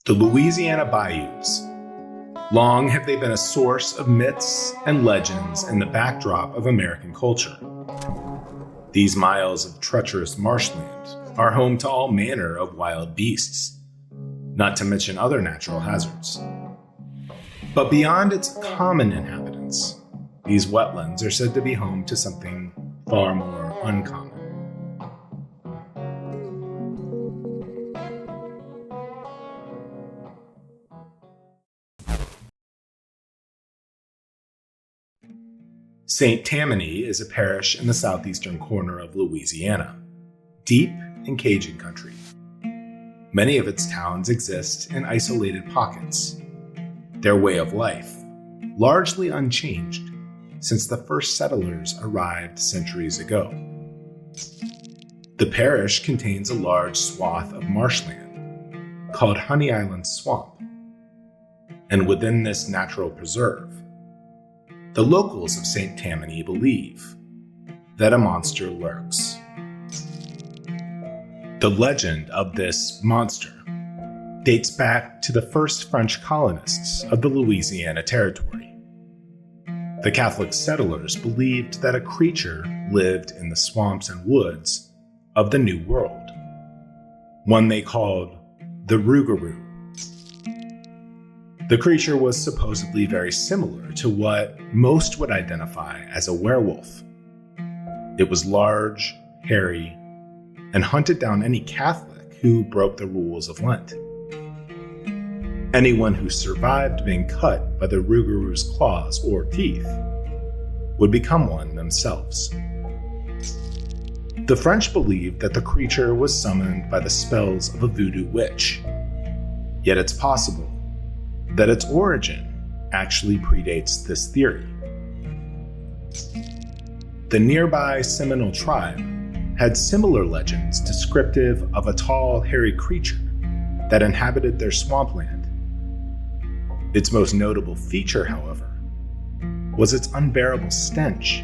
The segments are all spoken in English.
The Louisiana bayous. Long have they been a source of myths and legends in the backdrop of American culture. These miles of treacherous marshland are home to all manner of wild beasts, not to mention other natural hazards. But beyond its common inhabitants, these wetlands are said to be home to something far more uncommon. St Tammany is a parish in the southeastern corner of Louisiana, deep in Cajun country. Many of its towns exist in isolated pockets, their way of life largely unchanged since the first settlers arrived centuries ago. The parish contains a large swath of marshland called Honey Island Swamp, and within this natural preserve, the locals of St Tammany believe that a monster lurks. The legend of this monster dates back to the first French colonists of the Louisiana Territory. The Catholic settlers believed that a creature lived in the swamps and woods of the New World, one they called the Rougarou. The creature was supposedly very similar to what most would identify as a werewolf. It was large, hairy, and hunted down any Catholic who broke the rules of Lent. Anyone who survived being cut by the Rougarou's claws or teeth would become one themselves. The French believed that the creature was summoned by the spells of a voodoo witch, yet it's possible that its origin actually predates this theory. The nearby Seminole tribe had similar legends descriptive of a tall, hairy creature that inhabited their swampland. Its most notable feature, however, was its unbearable stench.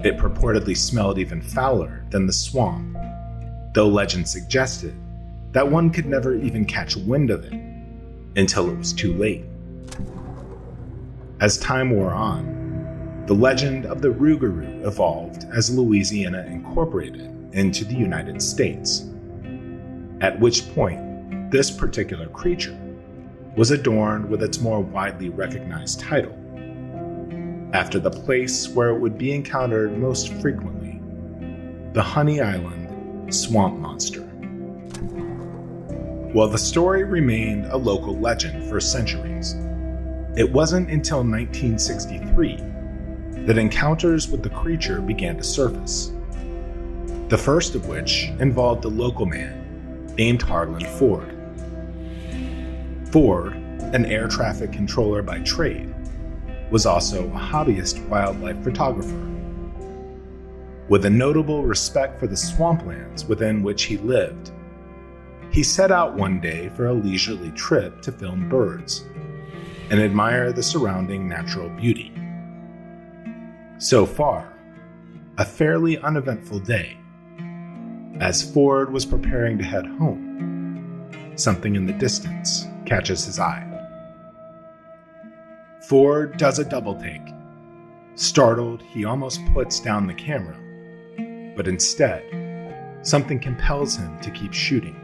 It purportedly smelled even fouler than the swamp, though legend suggested that one could never even catch wind of it until it was too late. As time wore on, the legend of the Rougarou evolved as Louisiana incorporated into the United States, at which point this particular creature was adorned with its more widely recognized title, after the place where it would be encountered most frequently, the Honey Island Swamp Monster. While the story remained a local legend for centuries, it wasn't until 1963 that encounters with the creature began to surface. The first of which involved a local man named Harlan Ford. Ford, an air traffic controller by trade, was also a hobbyist wildlife photographer. With a notable respect for the swamplands within which he lived, he set out one day for a leisurely trip to film birds and admire the surrounding natural beauty. So far, a fairly uneventful day. As Ford was preparing to head home, something in the distance catches his eye. Ford does a double take. Startled, he almost puts down the camera, but instead, something compels him to keep shooting.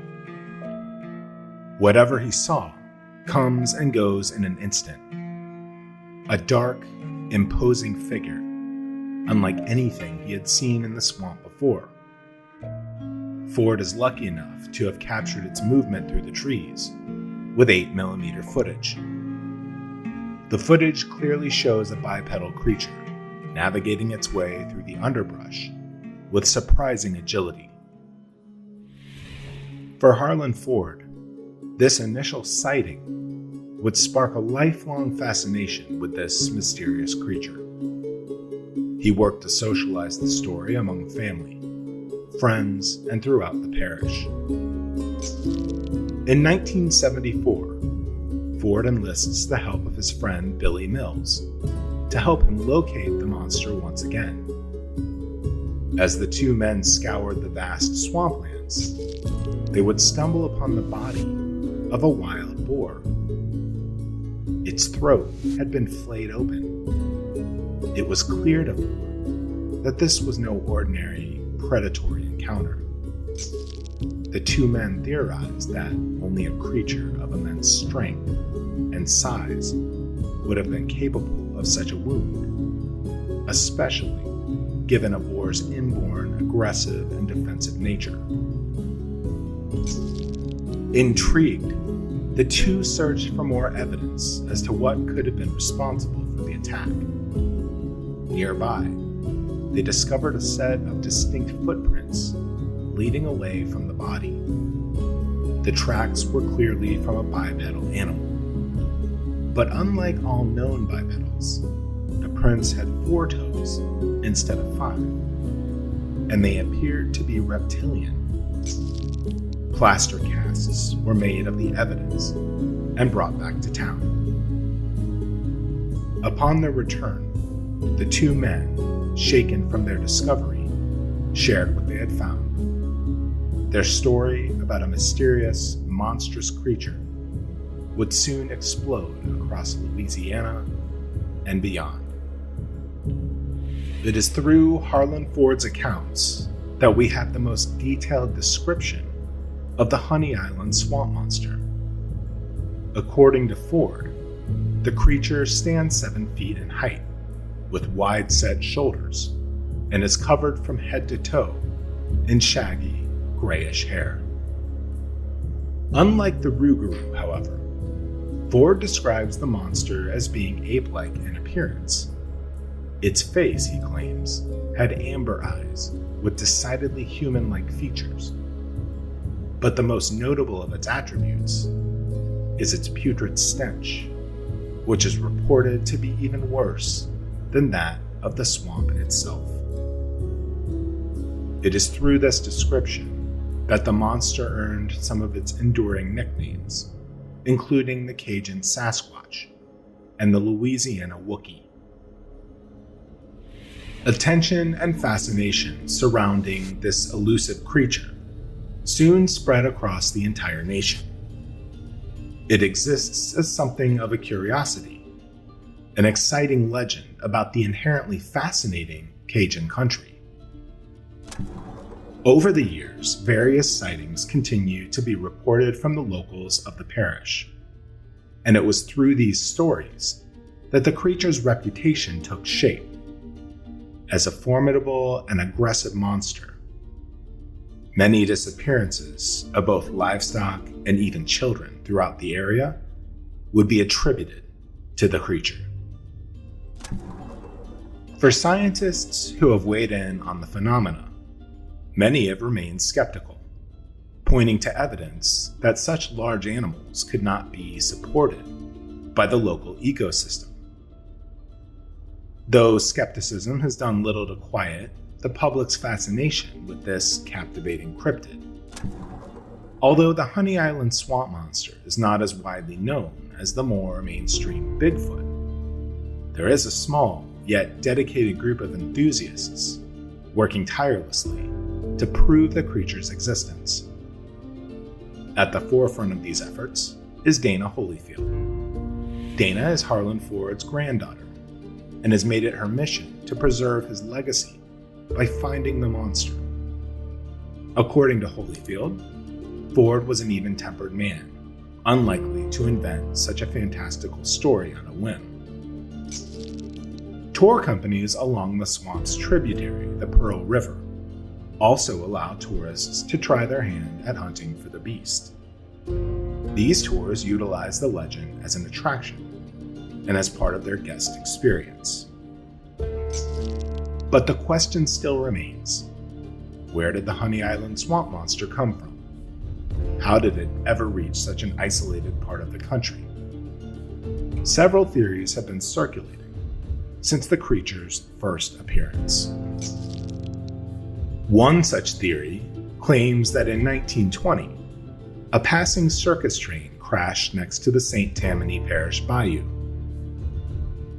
Whatever he saw comes and goes in an instant. A dark, imposing figure, unlike anything he had seen in the swamp before. Ford is lucky enough to have captured its movement through the trees with 8mm footage. The footage clearly shows a bipedal creature navigating its way through the underbrush with surprising agility. For Harlan Ford, this initial sighting would spark a lifelong fascination with this mysterious creature. He worked to socialize the story among family, friends, and throughout the parish. In 1974, Ford enlists the help of his friend Billy Mills to help him locate the monster once again. As the two men scoured the vast swamplands, they would stumble upon the body of a wild boar. Its throat had been flayed open. It was clear to Ford that this was no ordinary predatory encounter. The two men theorized that only a creature of immense strength and size would have been capable of such a wound, especially given a boar's inborn aggressive and defensive nature. Intrigued, the two searched for more evidence as to what could have been responsible for the attack. Nearby, they discovered a set of distinct footprints leading away from the body. The tracks were clearly from a bipedal animal. But unlike all known bipedals, the prints had 4 toes instead of 5, and they appeared to be reptilian. Plaster casts were made of the evidence and brought back to town. Upon their return, the two men, shaken from their discovery, shared what they had found. Their story about a mysterious, monstrous creature would soon explode across Louisiana and beyond. It is through Harlan Ford's accounts that we have the most detailed description of the Honey Island swamp monster. According to Ford, the creature stands 7 feet in height, with wide-set shoulders, and is covered from head to toe in shaggy, grayish hair. Unlike the Rougarou, however, Ford describes the monster as being ape-like in appearance. Its face, he claims, had amber eyes with decidedly human-like features. But the most notable of its attributes is its putrid stench, which is reported to be even worse than that of the swamp itself. It is through this description that the monster earned some of its enduring nicknames, including the Cajun Sasquatch and the Louisiana Wookiee. Attention and fascination surrounding this elusive creature soon spread across the entire nation. It exists as something of a curiosity, an exciting legend about the inherently fascinating Cajun country. Over the years, various sightings continue to be reported from the locals of the parish, and it was through these stories that the creature's reputation took shape. As a formidable and aggressive monster, many disappearances of both livestock and even children throughout the area would be attributed to the creature. For scientists who have weighed in on the phenomena, many have remained skeptical, pointing to evidence that such large animals could not be supported by the local ecosystem. Though skepticism has done little to quiet the public's fascination with this captivating cryptid. Although the Honey Island swamp monster is not as widely known as the more mainstream Bigfoot, there is a small yet dedicated group of enthusiasts working tirelessly to prove the creature's existence. At the forefront of these efforts is Dana Holyfield. Dana is Harlan Ford's granddaughter and has made it her mission to preserve his legacy by finding the monster. According to Holyfield, Ford was an even-tempered man, unlikely to invent such a fantastical story on a whim. Tour companies along the swamp's tributary, the Pearl River, also allow tourists to try their hand at hunting for the beast. These tours utilize the legend as an attraction and as part of their guest experience. But the question still remains: where did the Honey Island swamp monster come from? How did it ever reach such an isolated part of the country? Several theories have been circulating since the creature's first appearance. One such theory claims that in 1920, a passing circus train crashed next to the St Tammany parish bayou.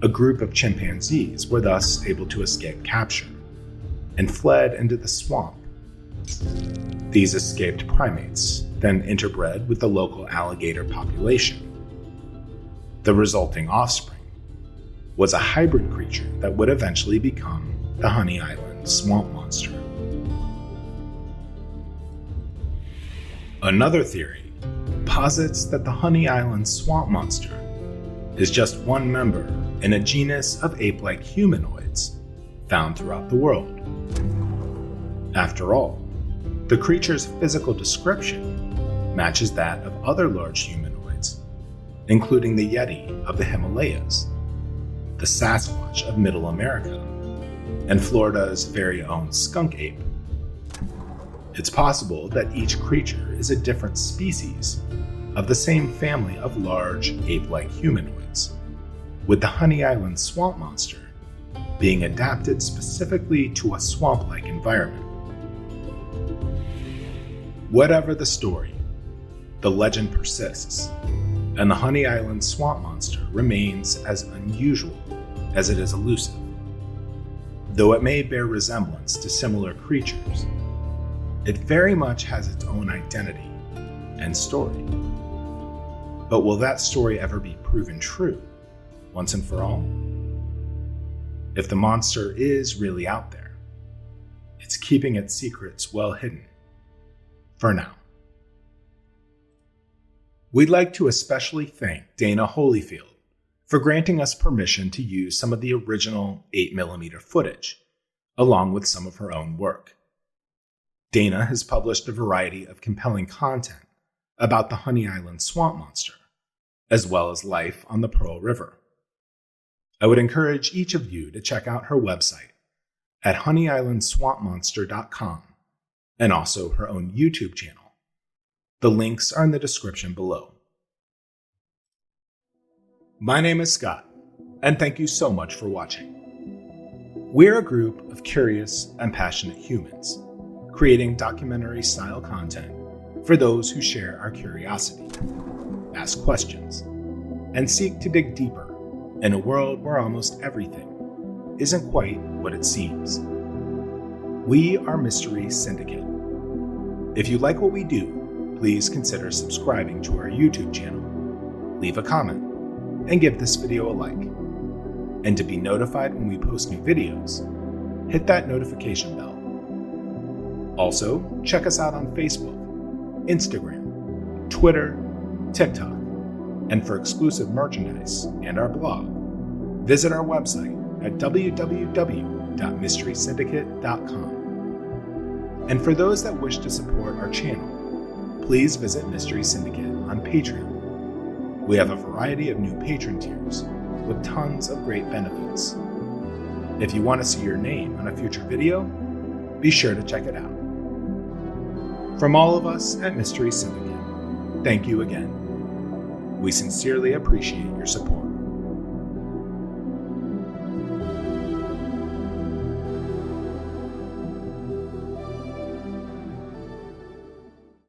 A group of chimpanzees were thus able to escape capture and fled into the swamp. These escaped primates then interbred with the local alligator population. The resulting offspring was a hybrid creature that would eventually become the Honey Island swamp monster. Another theory posits that the Honey Island swamp monster is just one member in a genus of ape-like humanoids found throughout the world. After all, the creature's physical description matches that of other large humanoids, including the Yeti of the Himalayas, the Sasquatch of Middle America, and Florida's very own skunk ape. It's possible that each creature is a different species of the same family of large ape-like humanoids, with the Honey Island swamp monster being adapted specifically to a swamp-like environment. Whatever the story, the legend persists, and the Honey Island swamp monster remains as unusual as it is elusive. Though it may bear resemblance to similar creatures, it very much has its own identity and story. But will that story ever be proven true, once and for all? If the monster is really out there, it's keeping its secrets well hidden, for now. We'd like to especially thank Dana Holyfield for granting us permission to use some of the original 8mm footage, along with some of her own work. Dana has published a variety of compelling content about the Honey Island swamp monster, as well as life on the Pearl River. I would encourage each of you to check out her website at honeyislandswampmonster.com and also her own YouTube channel. The links are in the description below. My name is Scott, and thank you so much for watching. We're a group of curious and passionate humans, creating documentary-style content for those who share our curiosity, ask questions, and seek to dig deeper in a world where almost everything isn't quite what it seems. We are Mystery Syndicate. If you like what we do, please consider subscribing to our YouTube channel, leave a comment, and give this video a like. And to be notified when we post new videos, hit that notification bell. Also, check us out on Facebook, Instagram, Twitter, TikTok, and for exclusive merchandise and our blog, visit our website at www.mysterysyndicate.com. And for those that wish to support our channel, please visit Mystery Syndicate on Patreon. We have a variety of new patron tiers with tons of great benefits. If you want to see your name on a future video, be sure to check it out. From all of us at Mystery Syndicate, thank you again. We sincerely appreciate your support.